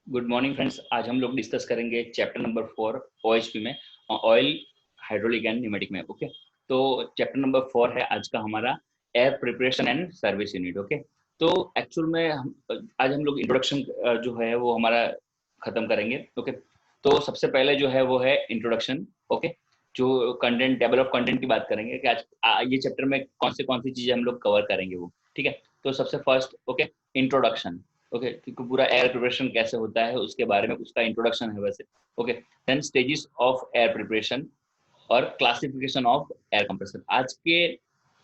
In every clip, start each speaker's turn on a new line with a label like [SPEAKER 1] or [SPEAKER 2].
[SPEAKER 1] Good morning friends. आज हम लोग डिस्कस करेंगे चैप्टर नंबर 4 OHP में, ऑयल, हाइड्रोलिक एंड न्यूमेटिक में। ओके, तो चैप्टर नंबर 4 है आज का हमारा air preparation and service unit. Okay, तो एक्चुअल में आज हम लोग इंट्रोडक्शन जो है वो हमारा खत्म करेंगे। ओके, तो सबसे पहले जो है वो है इंट्रोडक्शन। ओके, जो कंटेंट, टेबल ऑफ कंटेंट की बात करेंगे कि आज ये चैप्टर में कौन सी चीजें हम लोग कवर करेंगे वो। ठीक है, तो सबसे फर्स्ट ओके इंट्रोडक्शन। ओके, क्योंकि पूरा एयर प्रिपरेशन कैसे होता है उसके बारे में उसका इंट्रोडक्शन है वैसे। Okay, then stages of air preparation और क्लासिफिकेशन ऑफ एयर कंप्रेसर। आज के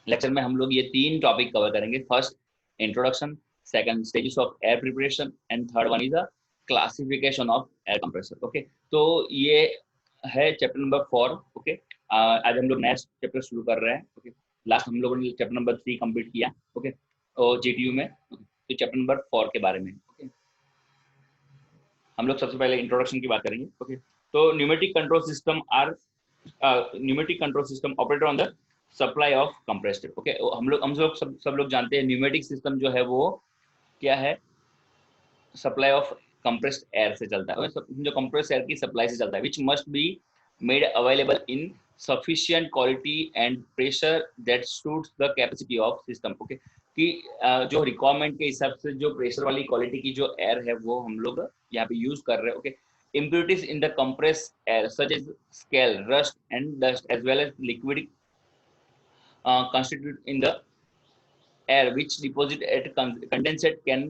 [SPEAKER 1] लेक्चर में हम लोग ये तीन टॉपिक कवर करेंगे। First introduction, second stages of air preparation and third one is the classification of air compressor. Okay, तो ये है चैप्टर नंबर 4। ओके, आज हम लोग नेक्स्ट चैप्टर शुरू कर रहे हैं। ओके, लास्ट हम लोगों ने चैप्टर नंबर 3 कंप्लीट किया। ओके, और जीटीयू में। तो चैप्टर नंबर 4 के बारे में ओके हम लोग सबसे पहले इंट्रोडक्शन की बात करेंगे। ओके, तो pneumatic control system are pneumatic control system operator on the supply of compressed air. Okay, हम लोग सब लोग जानते हैं न्यूमेटिक सिस्टम जो है वो क्या है, सप्लाई ऑफ कंप्रेस्ड एयर से चलता है। जो कंप्रेस्ड एयर की सप्लाई से चलता है, which must be made available in sufficient quality and pressure that suits the capacity of system। Okay, कि जो रिक्वायरमेंट के हिसाब से जो प्रेशर वाली क्वालिटी की जो एयर है वो हम लोग यहाँ पे यूज कर रहे हैं। Okay, impurities in the compressed air such as scale, rust and dust as well as liquid constitute in the air which deposit at condensate can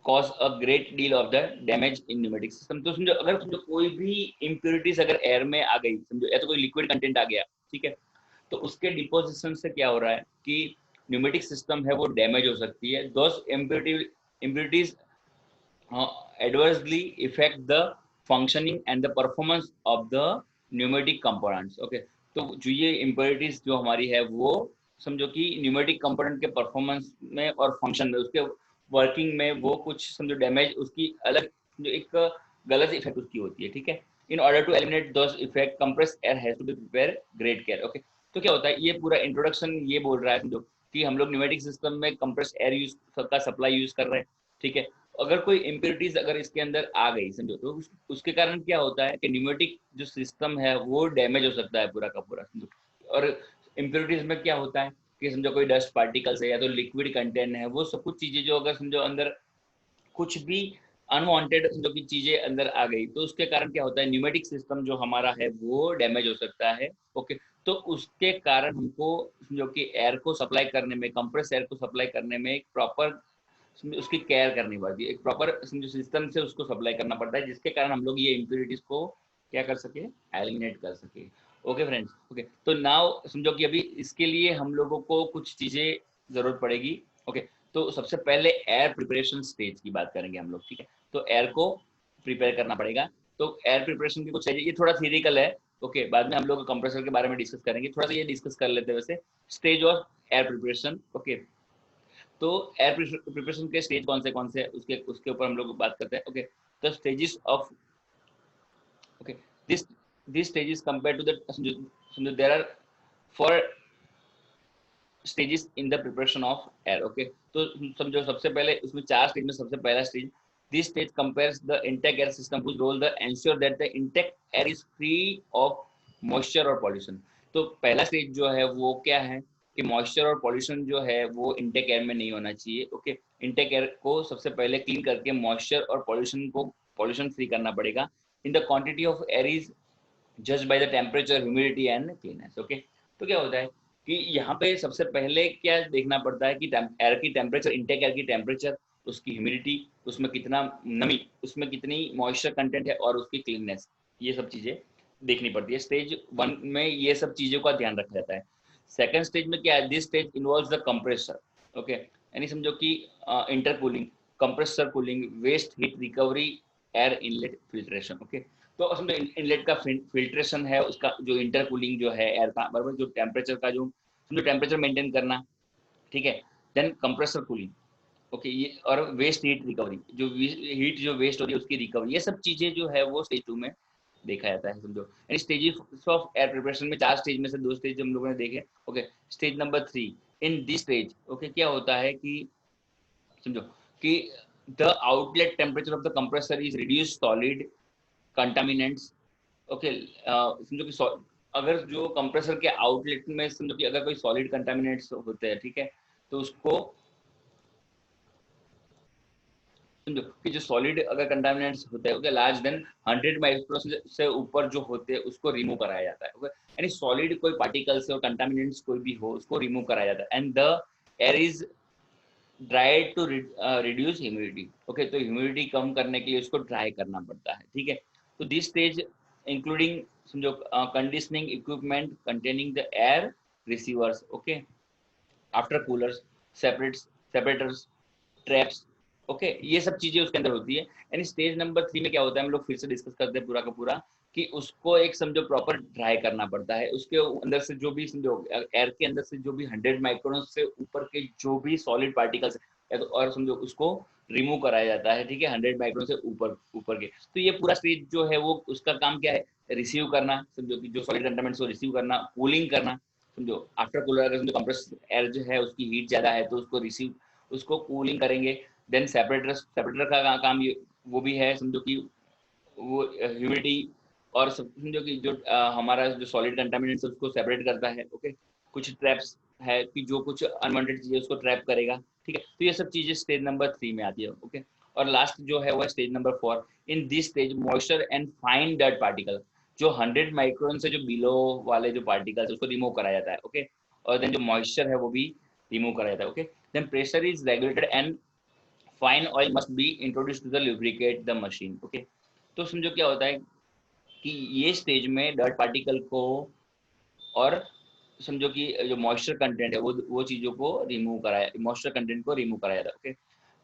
[SPEAKER 1] cause a great deal of the damage in pneumatic system। तो समझो, अगर समझो कोई भी impurities अगर air में आ गई, समझो या तो कोई लिक्विड कंटेंट आ गया, ठीक है, तो उसके डिपोजिशन से क्या हो रहा है कि न्यूमेटिक सिस्टम है वो डैमेज हो सकती है। दोस impurities adversely affect the functioning and the performance of the pneumatic components। Okay, तो जो ये impurities जो हमारी है वो समझो कि न्यूमेटिक कंपोनेंट के परफॉर्मेंस में और फंक्शन में, उसके वर्किंग में वो कुछ समझो डैमेज, उसकी अलग जो एक गलत इफेक्ट उसकी होती है। ठीक है, in order to eliminate those effect compressed air has to be prepare great care. Okay, तो क्या होता है, ये पूरा इंट्रोडक्शन ये बोल रहा है समझो कि हम लोग न्यूमेटिक सिस्टम में कंप्रेस्ड एयर यूज का सप्लाई यूज कर रहे हैं। ठीक है, अगर कोई इम्प्योरिटीज अगर इसके अंदर आ गई समझो, तो उसके कारण क्या होता है कि न्यूमेटिक जो सिस्टम है वो डैमेज हो सकता है पूरा का पूरा समझो। और इम्प्योरिटीज में क्या होता है कि समझो कोई डस्ट पार्टिकल्स है या तो लिक्विड कंटेंट है, वो सब कुछ चीजें जो अगर समझो अंदर कुछ भी अनवांटेड समझो की चीजें अंदर आ गई, तो उसके कारण क्या होता है, न्यूमेटिक सिस्टम जो हमारा है वो डैमेज हो सकता है। ओके, तो उसके कारण हमको समझो कि एयर को सप्लाई करने में, कंप्रेस एयर को सप्लाई करने में एक प्रॉपर उसकी केयर करनी पड़ती है, एक प्रॉपर सिस्टम से उसको सप्लाई करना पड़ता है, जिसके कारण हम लोग ये इम्प्योरिटीज को क्या कर सके, एलिमिनेट कर सके। ओके फ्रेंड्स, ओके, तो नाउ समझो कि अभी इसके लिए हम लोगों को कुछ चीजें जरूरत पड़ेगी। ओके, तो सबसे पहले एयर प्रिपरेशन स्टेज की बात करेंगे हम लोग। ठीक है, तो एयर को प्रिपेयर करना पड़ेगा। तो एयर प्रिपरेशन की कुछ चीजें, ये थोड़ा थियरिकल है। ओके, बाद में हम लोग कंप्रेसर के बारे में डिस्कस करेंगे, थोड़ा सा ये डिस्कस कर लेते हैं वैसे। Stage of air preparation. Okay, तो एयर प्रिपरेशन के स्टेज कौन से उसके उसके ऊपर हम लोग बात करते हैं। ओके, तो stages of okay this this stages compare to the समझो there are 4 stages in the preparation of air. Okay, तो समझो सबसे पहले उसमें 4 स्टेज में सबसे पहला stage, this stage compares the intake air system which role the ensure that the intake air is free of moisture और पॉल्यूशन। तो पहला स्टेज जो है वो क्या है कि मॉइस्चर और पॉल्यूशन जो है वो इंटेक एयर में नहीं होना चाहिए। ओके, इंटेक एयर को सबसे पहले क्लीन करके मॉइस्चर और पॉल्यूशन फ्री करना पड़ेगा। In the quantity of air is just by the temperature, humidity and cleanness. Okay, तो क्या होता है कि यहाँ पे सबसे पहले क्या देखना पड़ता है कि एयर की टेम्परेचर, इंटेक एयर की टेम्परेचर, उसकी ह्यूमिडिटी, उसमें कितना नमी, उसमें कितनी मॉइस्चर कंटेंट है और उसकी क्लीननेस, ये सब चीजें देखनी पड़ती है। स्टेज 1 में ये सब चीजों का ध्यान रखा जाता है। सेकंड स्टेज में क्या है, this stage involves the compressor. Okay, यानी समझो कि intercooling, compressor cooling, waste heat recovery, air inlet filtration. Okay, तो समझो इनलेट का फिल्ट्रेशन है, उसका जो इंटरकूलिंग जो है एयर का, बराबर, जो टेम्परेचर का जो समझो टेम्परेचर मेंटेन करना। ठीक है, देन कंप्रेसर कूलिंग। ओके, ये और वेस्ट हीट रिकवरी, जो हीट जो वेस्ट हो रही है उसकी रिकवरी, ये सब चीजें जो है वो स्टेज 2 में देखा जाता है समझो। यानी स्टेजेस ऑफ एयर प्रिपरेशन में 4 स्टेज में से 2 स्टेज हम लोगों ने देखे। Okay, stage number 3, in this stage okay क्या होता है कि समझो कि the outlet temperature of the compressor is reduced solid contaminants. Okay, समझो कि अगर जो कंप्रेसर के आउटलेट में समझो कि अगर कोई सॉलिड कंटामिनेंट्स होते हैं, ठीक है, तो उसको समझो कि जो सॉलिड अगर कंटामिनेंट्स होते हैं, ओके, लार्ज देन 100 माइक्रोन से ऊपर जो होते हैं उसको रिमूव कराया जाता है, ओके, यानी सॉलिड कोई पार्टिकल्स और कंटामिनेंट्स कोई भी हो उसको रिमूव कराया जाता है। And the air is dried to reduce humidity, okay, तो ह्यूमिडिटी कम करने के लिए उसको ड्राई करना पड़ता है, ठीक है। तो दिस स्टेज इंक्लूडिंग समझो conditioning equipment containing the air receivers, okay, after coolers, separators, traps, okay, ये सब चीजें उसके अंदर होती है। यानी स्टेज नंबर 3 में क्या होता है, हम लोग फिर से डिस्कस करते हैं पूरा का पूरा, कि उसको एक समझो प्रॉपर ड्राई करना पड़ता है, उसके अंदर से जो भी समझो एयर के अंदर से जो भी 100 माइक्रोन से ऊपर के जो भी सॉलिड पार्टिकल्स है तो और समझो उसको रिमूव कराया जाता है, ठीक है, 100 माइक्रोन से ऊपर ऊपर के। तो ये पूरा स्टेज जो है वो उसका काम क्या है, रिसीव करना, समझो कि जो सॉलिड कंटेनमेंट्स को रिसीव करना, कूलिंग करना, समझो आफ्टर कूलर अगर समझो कंप्रेस एयर जो है उसकी हीट ज्यादा है तो उसको रिसीव, उसको कूलिंग करेंगे। देन सेपरेटर का काम ये वो भी है, समझो कि वो ह्यूमिडिटी और समझो कि जो हमारा जो सॉलिड कंटामिनेंट्स है उसको सेपरेट करता है, ओके। कुछ ट्रैप्स है कि जो कुछ अनवांटेड चीजें उसको ट्रैप करेगा, ठीक है। तो ये सब चीजें स्टेज नंबर 3 में आती है, ओके। और लास्ट जो है वो stage number 4। In this stage moisture and fine dirt particle, जो 100 माइक्रोन से जो बिलो वाले जो पार्टिकल्स उसको रिमूव कराया जाता है, ओके। और देन जो मॉइस्चर है वो भी रिमूव कराया जाता है, okay. Then pressure is regulated and fine oil must be introduce to the lubricate the machine, okay. तो समझो क्या होता है कि ये स्टेज में डर्ट पार्टिकल को और समझो कि जो मॉइस्चर कंटेंट है वो चीजों को रिमूव कराया, मॉइस्चर कंटेंट को रिमूव कराया जाता है, okay.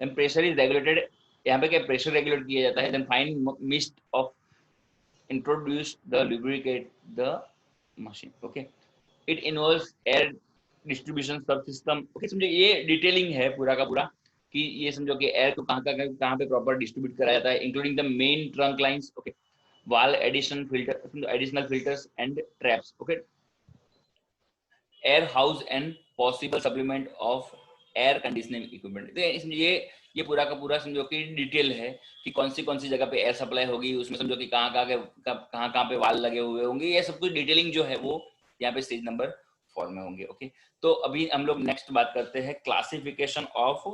[SPEAKER 1] Then pressure is regulated, यहाँ पे क्या प्रेशर रेगुलेट किया जाता है। Then fine mist of introduce the lubricate the machine, okay. It involves air distribution subsystem, okay. समझो ये डिटेलिंग है पूरा का पूरा कि ये समझो कि एयर को कहाँ पे प्रॉपर डिस्ट्रीब्यूट कराया जाता है, including the main trunk lines, okay, valve additional filters and traps, okay, air house and possible supplement of air conditioning equipment. तो ये पूरा का पूरा समझो कि डिटेल है कि कौन सी जगह पे एयर सप्लाई होगी, उसमें समझो कि कहाँ पे वाल लगे हुए होंगे, ये सब कुछ डिटेलिंग जो है वो यहाँ पे स्टेज नंबर 4 में होंगे, ओके। तो अभी हम लोग नेक्स्ट बात करते हैं क्लासिफिकेशन ऑफ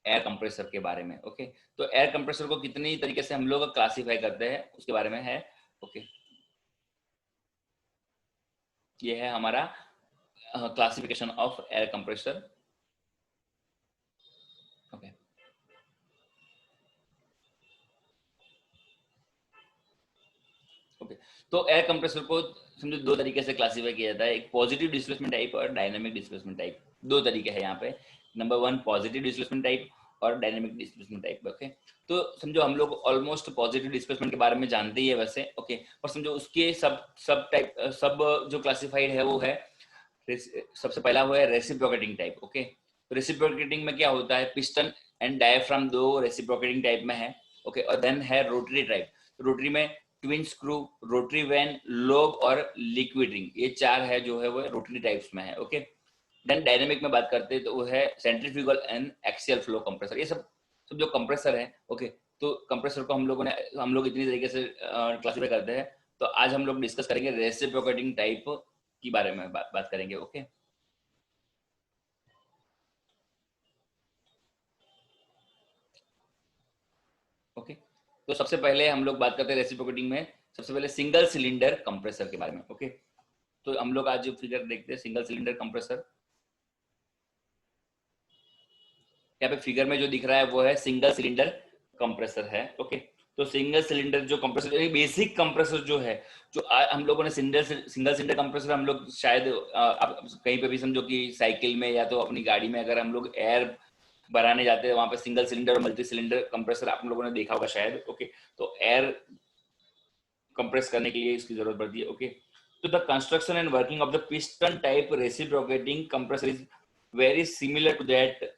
[SPEAKER 1] एयर कंप्रेसर के बारे में, ओके। तो एयर कंप्रेसर को कितनी तरीके से हम लोग क्लासिफाई करते हैं उसके बारे में है, ओके। ये है हमारा classification of air compressor, okay. Okay, तो एयर कंप्रेसर को समझो दो तरीके से क्लासिफाई किया जाता है, एक पॉजिटिव डिस्प्लेसमेंट टाइप और डायनामिक डिस्प्लेसमेंट टाइप। दो तरीके हैं यहाँ पे, नंबर 1 पॉजिटिव डिस्प्लेसमेंट टाइप और डायनामिक डिस्प्लेसमेंट टाइप, ओके। तो समझो हम लोग ऑलमोस्ट पॉजिटिव डिस्प्लेसमेंट के बारे में जानते ही है वैसे, ओके। और समझो उसके सब सब टाइप सब जो क्लासिफाइड है वो है, सबसे पहला हुआ है रेसिप्रोकेटिंग टाइप, ओके। तो रेसिप्रोकेटिंग में क्या होता है, पिस्टन एंड डायफ्राम दो रेसिप्रोकेटिंग टाइप में है, ओके। और देन है रोटरी टाइप, रोटरी में twin screw, rotary vane, lobe और लिक्विड रिंग, ये चार है जो है वो रोटरी टाइप्स में है, ओके। देन डायनेमिक में बात करते हैं तो वो है centrifugal and axial flow compressor, ये सब सब जो कंप्रेसर है, ओके। तो कंप्रेसर को हम लोग इतनी तरीके से क्लासिफाई करते हैं। तो आज हम लोग डिस्कस करेंगे रेसिप्रोकेटिंग टाइप के बारे में बात करेंगे, ओके। ओके, तो सबसे पहले हम लोग बात करते हैं रेसिप्रोकेटिंग में, सबसे पहले सिंगल सिलेंडर कंप्रेसर के बारे में, ओके। तो हम लोग आज फिगर देखते हैं सिंगल सिलेंडर कंप्रेसर। यहाँ पे फिगर में जो दिख रहा है वो है सिंगल सिलेंडर कंप्रेसर है, ओके। तो सिंगल सिलेंडर जो कंप्रेसर, बेसिक कंप्रेसर जो है, जो हम लोगों ने सिंगल सिलेंडर कंप्रेसर हम लोग शायद आप कहीं पे भी समझो कि साइकिल में या तो अपनी गाड़ी में अगर हम लोग एयर भराने जाते हैं वहां पे सिंगल सिलेंडर और मल्टी सिलेंडर कंप्रेसर आप लोगों ने देखा होगा शायद, ओके। तो एयर कंप्रेस करने के लिए इसकी जरूरत पड़ती है, ओके। तो the construction and working of the piston type reciprocating compressor is very similar to that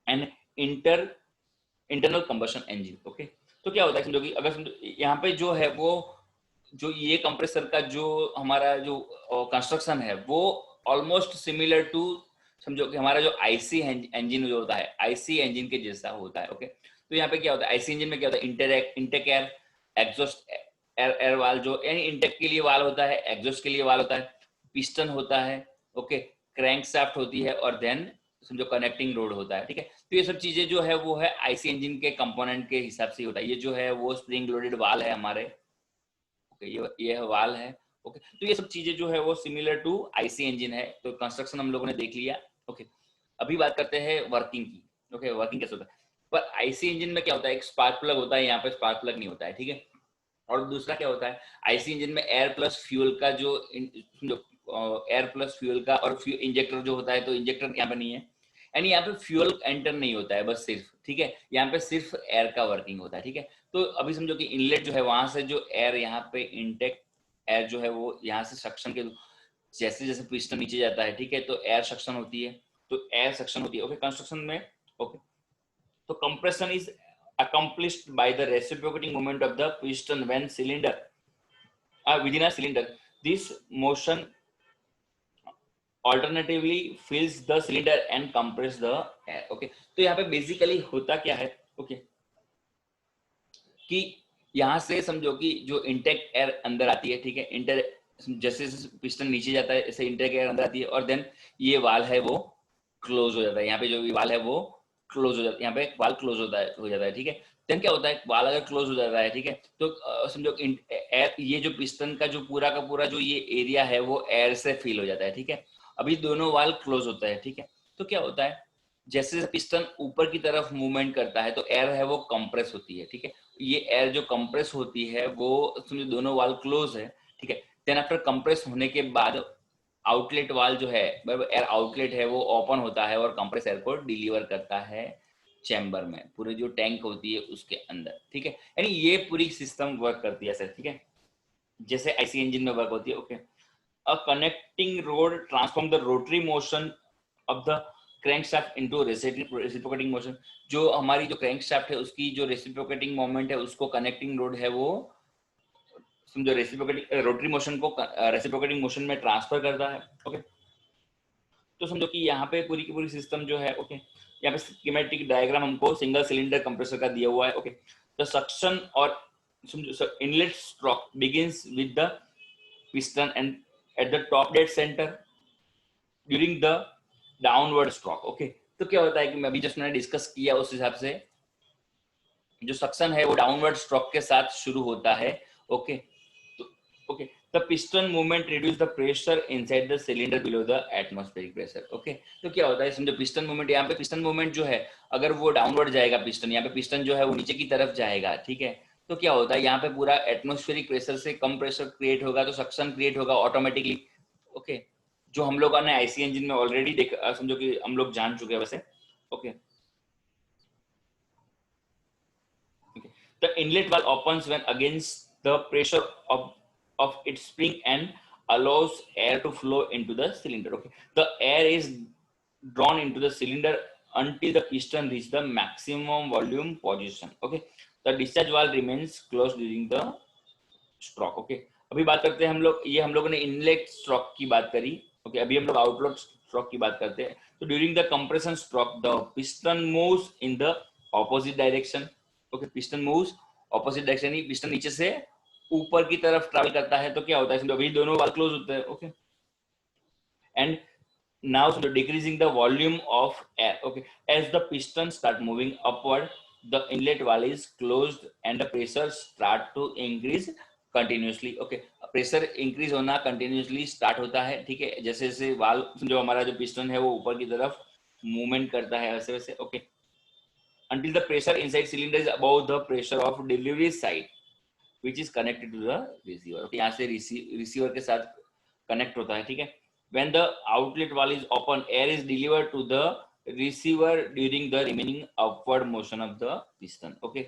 [SPEAKER 1] and inter internal combustion engine, okay. तो क्या होता है समझो कि अगर समझो यहाँ पे जो है वो जो ये कंप्रेसर का जो हमारा जो कंस्ट्रक्शन है वो ऑलमोस्ट सिमिलर टू समझो कि हमारा जो आईसी इंजन जो होता है, आईसी इंजन के जैसा होता है। ओके, तो यहाँ पे क्या होता है, आईसी इंजन में क्या होता है, इंटेक एयर, एग्जॉस्ट एयर वाल, जो यानी इंटेक के लिए वाल होता है, एग्जॉस्ट के लिए वाल होता है, पिस्टन होता है, ओके, क्रैंकशाफ्ट होती है, और देन समझो कनेक्टिंग रोड होता है। ठीक है, तो ये सब चीजें जो है वो है आईसी इंजन के कंपोनेंट के हिसाब से होता है। ये जो है वो स्प्रिंग लोडेड वाल है हमारे, ओके, ये वाल है। ओके, तो ये सब चीजें जो है वो सिमिलर टू आईसी इंजन है। तो कंस्ट्रक्शन हम लोगों ने देख लिया। ओके, अभी बात करते हैं वर्किंग की। ओके, वर्किंग कैसे होता है, पर आईसी इंजन में क्या होता है, एक स्पार्क प्लग होता है, यहाँ पे स्पार्क प्लग नहीं होता है। ठीक है, और दूसरा क्या होता है, आईसी इंजन में एयर प्लस फ्यूल का जो एयर प्लस फ्यूल का और इंजेक्टर जो होता है, तो इंजेक्टर यहाँ पे नहीं है, यानी यहाँ पे फ्यूल एंटर नहीं होता है बस सिर्फ। ठीक है, यहाँ पे सिर्फ एयर का वर्किंग होता है। ठीक है, तो अभी समझो कि इनलेट जो है वहां से जो एयर यहाँ पे इंटेक एयर जो है वो यहाँ से सक्शन के जैसे जैसे पिस्टन नीचे जाता है, ठीक है, तो एयर सक्शन होती है, तो एयर सक्शन होती है। ओके, कंस्ट्रक्शन में, ओके, तो compression is accomplished by the reciprocating movement of the piston when cylinder within a cylinder. This motion alternatively fills the cylinder and compress the air. Okay, तो यहाँ पे basically होता क्या है, ओके, कि यहाँ से समझो कि जो इंटेक एयर अंदर आती है, ठीक है, इंटर जैसे पिस्टन नीचे जाता है ऐसे इंटेक एयर अंदर आती है, और देन ये वाल है वो क्लोज हो जाता है। यहाँ पे जो वाल है वो क्लोज हो जाता है, यहाँ पे वाल क्लोज होता है, हो जाता है। ठीक है, देन क्या होता है, वाल अगर क्लोज हो जाता है, ठीक है, तो समझो एयर, ये जो पिस्टन का जो पूरा का पूरा जो ये एरिया है वो एयर से फिल हो जाता है। ठीक है, अभी दोनों वाल क्लोज होता है। ठीक है, तो क्या होता है, जैसे जैसे पिस्टन ऊपर की तरफ मूवमेंट करता है तो एयर है वो कंप्रेस होती है। ठीक है, ये एयर जो कंप्रेस होती है वो समझो दोनों वाल क्लोज है। ठीक है, देन आफ्टर कंप्रेस होने के बाद आउटलेट वाल जो है, एयर आउटलेट है वो ओपन होता है और कंप्रेस एयर को डिलीवर करता है चैम्बर में, पूरी जो टैंक होती है उसके अंदर। ठीक है, यानी ये पूरी सिस्टम वर्क करती है सर। ठीक है, जैसे आईसी इंजन में वर्क होती है। Okay, a connecting road transform the rotary motion of the crankshaft into reciprocating motion. जो हमारी जो क्रैंकशाफ्ट है उसकी जो रेसिप्रोकेटिंग मोमेंट है उसको कनेक्टिंग रोड है वो समझो रेसिप्रोकेटिंग रोटरी मोशन को रेसिप्रोकेटिंग मोशन में ट्रांसफर करता है। ओके, तो समझो कि यहाँ पे पूरी की पूरी सिस्टम जो है, ओके, यहाँ पे स्कीमेटिक डायग्राम हमको सिंगल सिलेंडर कंप्रेसर का दिया हुआ है। ओके, द सक्शन और समझो inlet stroke begins with the piston and at the top dead centre during the downward stroke. Okay, तो क्या होता है कि मैं अभी जस्ट मैंने डिस्कस किया उस हिसाब से जो सक्शन है वो डाउनवर्ड स्ट्रोक के साथ शुरू होता है। ओके, तो okay, the piston movement reduce the pressure inside the cylinder below the atmospheric pressure. Okay, तो क्या होता है, समझो पिस्टन मूवमेंट, यहाँ पे पिस्टन मूवमेंट जो है अगर वो डाउनवर्ड जाएगा पिस्टन, यहाँ पे पिस्टन जो है वो नीचे की तरफ जाएगा। ठीक है, तो क्या होता है, यहाँ पे पूरा एटमॉस्फेरिक प्रेशर से कम प्रेशर क्रिएट होगा, तो सक्शन क्रिएट होगा ऑटोमेटिकली। ओके, जो हम लोगों ने आईसी इंजन में ऑलरेडी देख समझो कि हम लोग जान चुके हैं वैसे। Okay, the inlet valve opens when against the pressure of its spring and allows air to flow into the cylinder. Okay, the air is drawn into the cylinder until the piston reaches the maximum volume position. Okay, the discharge valve remains closed during the stroke. Okay, अभी बात करते हैं हम लोग, ये हम लोगों ने इनलेट स्ट्रोक की बात करी। ओके, अभी हम लोग आउटलेट स्ट्रोक की बात करते हैं। तो during the compression stroke the piston moves in the opposite direction. Okay, piston moves opposite direction, he piston नीचे से ऊपर की तरफ ट्रैवल करता है। तो क्या होता है, अभी दोनों वाल क्लोज होते हैं। Okay, and now so decreasing the volume of air. Okay, as the piston start moving upward the inlet valve is closed and the pressure start to increase continuously. Okay, pressure increase होना continuously start होता है। ठीक है, जैसे जैसे valve जो हमारा जो पिस्टन है वो ऊपर की तरफ मूवमेंट करता है वैसे वैसे। Okay, until the pressure inside cylinder is above the pressure of delivery side which is connected to the receiver. Okay, यहाँ से रिसीवर के साथ कनेक्ट होता है। ठीक है, when the outlet valve is open air is delivered to the receiver during the remaining upward motion of the piston. Okay,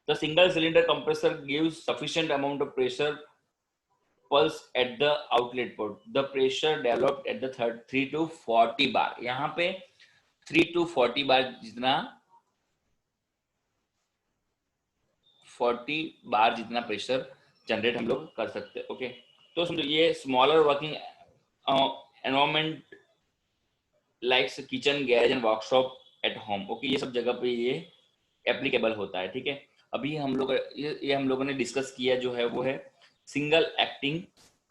[SPEAKER 1] the single cylinder compressor gives sufficient amount of pressure pulse at the outlet port. The pressure developed at the 3 to 40 bar, यहाँ पे 3 to 40 बार जितना 40 बार जितना pressure generate हम लोग कर सकते हैं। Okay, तो समझो ये smaller working environment likes kitchen, garage and workshop at home. Okay, ये सब जगह पे ये एप्लीकेबल होता है, ठीक है। अभी हम लोग ये हम लोगों ने डिस्कस किया जो है वो है सिंगल एक्टिंग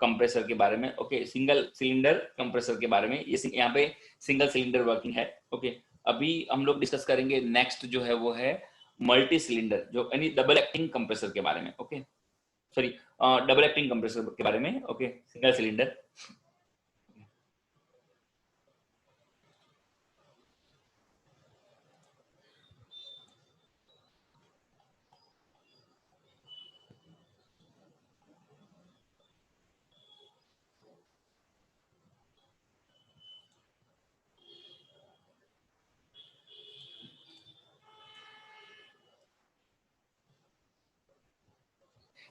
[SPEAKER 1] कंप्रेसर के बारे में। ओके, सिंगल सिलेंडर कंप्रेसर के बारे में। ये यहाँ पे सिंगल सिलेंडर वर्किंग है। ओके, अभी हम लोग डिस्कस करेंगे नेक्स्ट जो है वो है मल्टी सिलेंडर, जो यानी डबल एक्टिंग कंप्रेसर के बारे में। Okay, sorry, double acting compressor के बारे में। Okay, single cylinder.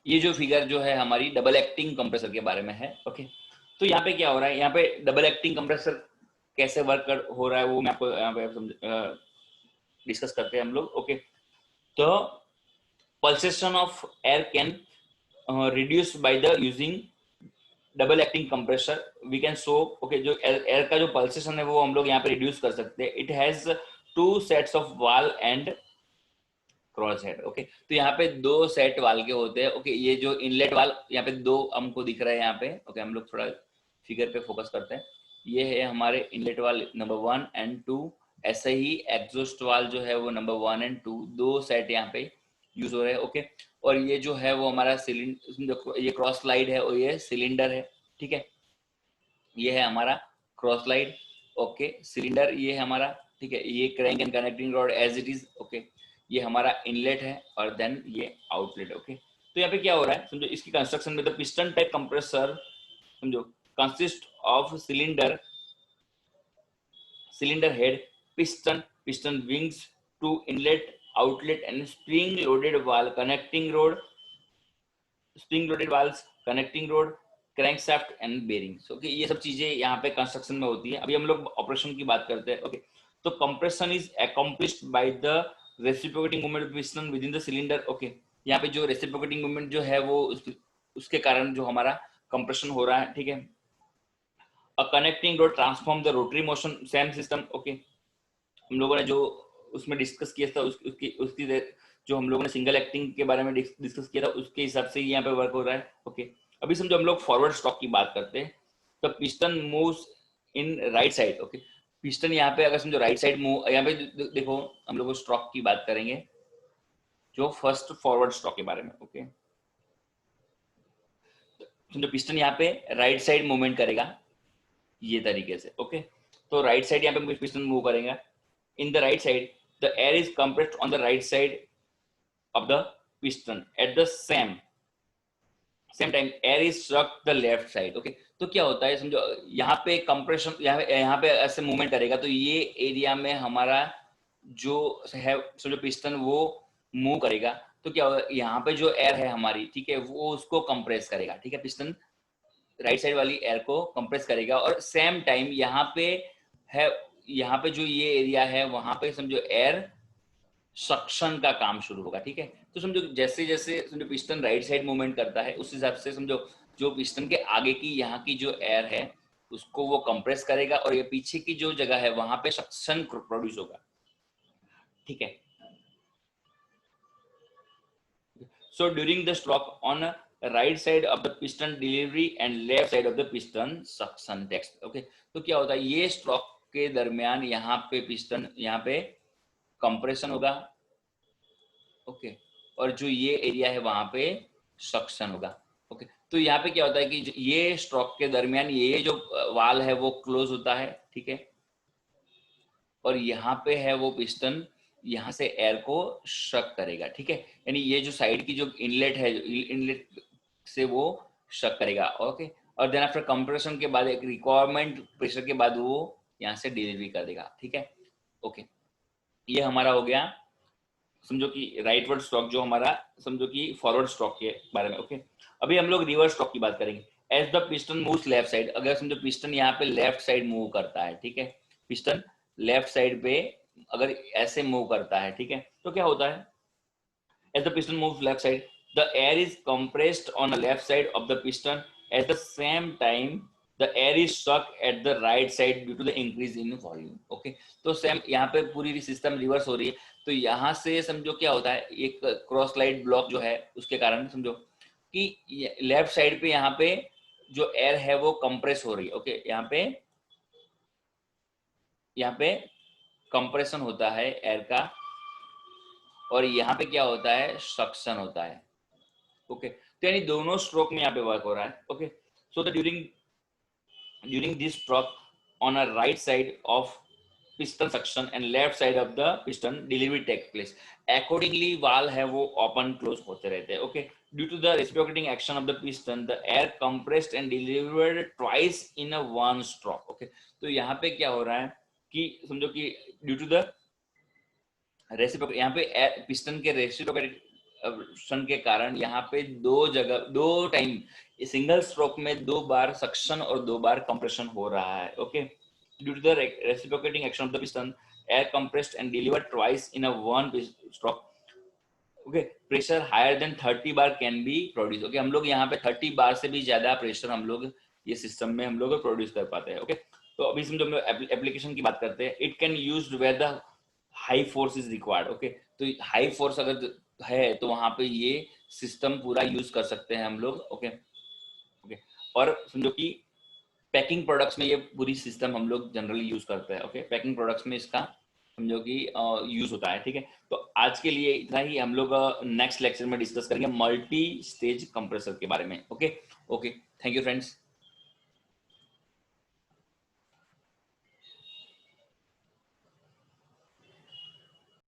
[SPEAKER 1] ये जो फिगर जो है हमारी डबल एक्टिंग कंप्रेसर के बारे में है। ओके, तो यहाँ पे क्या हो रहा है, यहाँ पे डबल एक्टिंग कंप्रेसर कैसे वर्क हो रहा है वो मैं आपको यहाँ पे डिस्कस करते हैं हम लोग। ओके, तो pulsation of air can reduce by the using double acting compressor we can show. Okay, जो एयर का जो पल्सेशन है वो हम लोग यहाँ पे रिड्यूस कर सकते हैं। It has two sets of वाल एंड क्रॉस हेड। ओके, तो यहाँ पे दो सेट वाल के होते हैं। ओके, ये जो इनलेट वाल यहाँ पे दो हमको दिख रहा है यहाँ पे। ओके, हम लोग थोड़ा फिगर पे फोकस करते हैं। ये है हमारे इनलेट वाल नंबर 1 एंड 2। ऐसे ही एग्जॉस्ट वाल जो है वो नंबर 1 एंड 2, दो सेट यहाँ पे यूज हो रहे हैं। ओके, और ये जो है वो हमारा सिलेंडर, ये क्रॉस स्लाइड है और ये सिलेंडर है, ठीक है। ये है हमारा क्रॉस स्लाइड। ओके, सिलेंडर ये है हमारा, ठीक है। ये crank and connecting rod as it is. Okay, ये हमारा इनलेट है और देन ये आउटलेट। ओके, तो यहाँ पे क्या हो रहा है समझो, इसकी कंस्ट्रक्शन में द पिस्टन टाइप कंप्रेसर समझो consist of cylinder, cylinder head, piston, piston rings, two inlet, outlet and spring loaded valve connecting rod, spring loaded valves connecting rod, crankshaft and bearings. Okay, ये सब चीजें यहाँ पे construction में होती है। अभी हम लोग ऑपरेशन की बात करते हैं। ओके, तो compression is accomplished by the reciprocating movement piston with in the cylinder. Okay, यहाँ पे जो रेसिप्रोकेटिंग मूवमेंट जो है वो उसके कारण जो हमारा कंप्रेशन हो रहा है, ठीक है। A connecting road transform the rotary motion same system. Okay, हम लोगों ने जो उसमें डिस्कस किया था उसकी उसकी जो हम लोगों ने सिंगल एक्टिंग के बारे में डिस्कस किया था उसके हिसाब से यहाँ पे वर्क हो रहा है। ओके, अभी समझो हम लोग फॉरवर्ड स्ट्रोक की बात करते हैं। तो piston moves in right side. Okay, piston यहाँ पे अगर समझो राइट साइड मूव, यहाँ पे देखो हम लोग स्ट्रोक की बात करेंगे जो फर्स्ट फॉरवर्ड स्ट्रोक के बारे में। ओके, समझो पिस्टन यहाँ पे राइट साइड मूवमेंट करेगा ये तरीके से। ओके, तो राइट साइड यहाँ पे पिस्टन मूव करेगा। In the right side the air is compressed on the right side of the piston at the same time air is struck the left side। Okay, तो क्या होता है समझो, यहाँ पे कंप्रेशन, यहाँ पे ऐसे मूवमेंट करेगा तो ये एरिया में हमारा जो है समझो पिस्टन वो मूव करेगा। तो क्या होगा, यहाँ पे जो एयर है हमारी, ठीक है, वो उसको कंप्रेस करेगा, ठीक है। पिस्टन राइट साइड वाली एयर को कंप्रेस करेगा और सेम टाइम यहाँ पे है, यहाँ पे जो ये एरिया है वहां पे समझो एयर सक्शन का काम शुरू होगा, ठीक है। तो समझो जैसे जैसे समझो पिस्टन राइट साइड मूवमेंट करता है उस हिसाब से समझो जो पिस्टन के आगे की यहाँ की जो एयर है उसको वो कंप्रेस करेगा और ये पीछे की जो जगह है वहां पे सक्शन प्रोड्यूस होगा, ठीक है। So during the stroke on right side of the piston delivery and left side of the piston suction text. Okay, तो क्या होता है ये स्ट्रोक के दरमियान यहाँ पे पिस्टन यहाँ पे कंप्रेशन होगा। ओके, और जो ये एरिया है वहां पे सक्शन होगा। ओके, तो यहाँ पे क्या होता है कि ये स्ट्रोक के दरमियान ये जो वाल है वो क्लोज होता है, ठीक है। और यहाँ पे है वो पिस्टन यहाँ से एयर को शक करेगा, ठीक है। यानी ये जो साइड की जो इनलेट है, इनलेट से वो शक करेगा। ओके, और देन आफ्टर कंप्रेशन के बाद एक रिक्वायरमेंट प्रेशर के बाद वो यहाँ से डिलीवरी कर देगा, ठीक है। ओके, ये हमारा हो गया समझो कि राइटवर्ड स्ट्रोक, जो हमारा समझो कि फॉरवर्ड स्ट्रोक के बारे में। ओके, अभी हम लोग रिवर्स स्ट्रोक की बात करेंगे। As the piston moves left side, अगर समझो पिस्टन यहाँ पे लेफ्ट साइड मूव करता है, ठीक है, पिस्टन लेफ्ट साइड पे अगर ऐसे मूव करता है, ठीक है, तो क्या होता है, as the piston moves left side the air is compressed on the left side of the piston at the same time the air is stuck at the right side due to the increase in volume. Okay, तो same यहाँ पे पूरी system reverse हो रही है। तो यहाँ से समझो क्या होता है, एक क्रॉस लाइट ब्लॉक जो है उसके कारण समझो कि लेफ्ट साइड पे यहाँ पे जो एयर है वो कंप्रेस हो रही है। ओके, यहाँ पे कंप्रेशन होता है एयर का, और यहाँ पे क्या होता है, सक्शन होता है। ओके, तो यानी दोनों स्ट्रोक में यहाँ पे वर्क हो रहा है। Okay, so the during this stroke on a right side of piston suction and left side of the piston delivery take place, accordingly valve है वो open close होते रहते हैं। Okay, due to the reciprocating action of the piston the air compressed and delivered twice in a one stroke। Okay, तो यहाँ पे क्या हो रहा है कि समझो कि due to the रेसिप्रोकेट, यहाँ पे पिस्टन के रेसिप्रोकेशन के कारण यहाँ पे दो टाइम सिंगल स्ट्रोक में 2 बार सक्शन और 2 बार कंप्रेशन हो रहा है। Okay, due to the reciprocating action of the piston air compressed and delivered twice in a one stroke. Okay, pressure higher than 30 bar can be produce. Okay, हम लोग यहाँ पे 30 बार से भी ज्यादा प्रेशर हम लोग ये सिस्टम में हम लोग प्रोड्यूस कर पाते हैं। ओके, तो अभी समझो एप्लीकेशन की बात करते हैं। It can used where the high force is required. Okay, तो हाई फोर्स अगर है तो वहां पे ये सिस्टम पूरा यूज कर सकते हैं हम लोग। ओके ओके, और समझो कि पैकिंग प्रोडक्ट्स में ये पूरी सिस्टम हम लोग जनरली यूज करते हैं। ओके, पैकिंग प्रोडक्ट्स में इसका समझो कि यूज होता है। ठीक है, तो आज के लिए इतना ही। हम लोग नेक्स्ट लेक्चर में डिस्कस करेंगे मल्टी स्टेज कंप्रेसर के बारे में। Okay okay, thank you friends.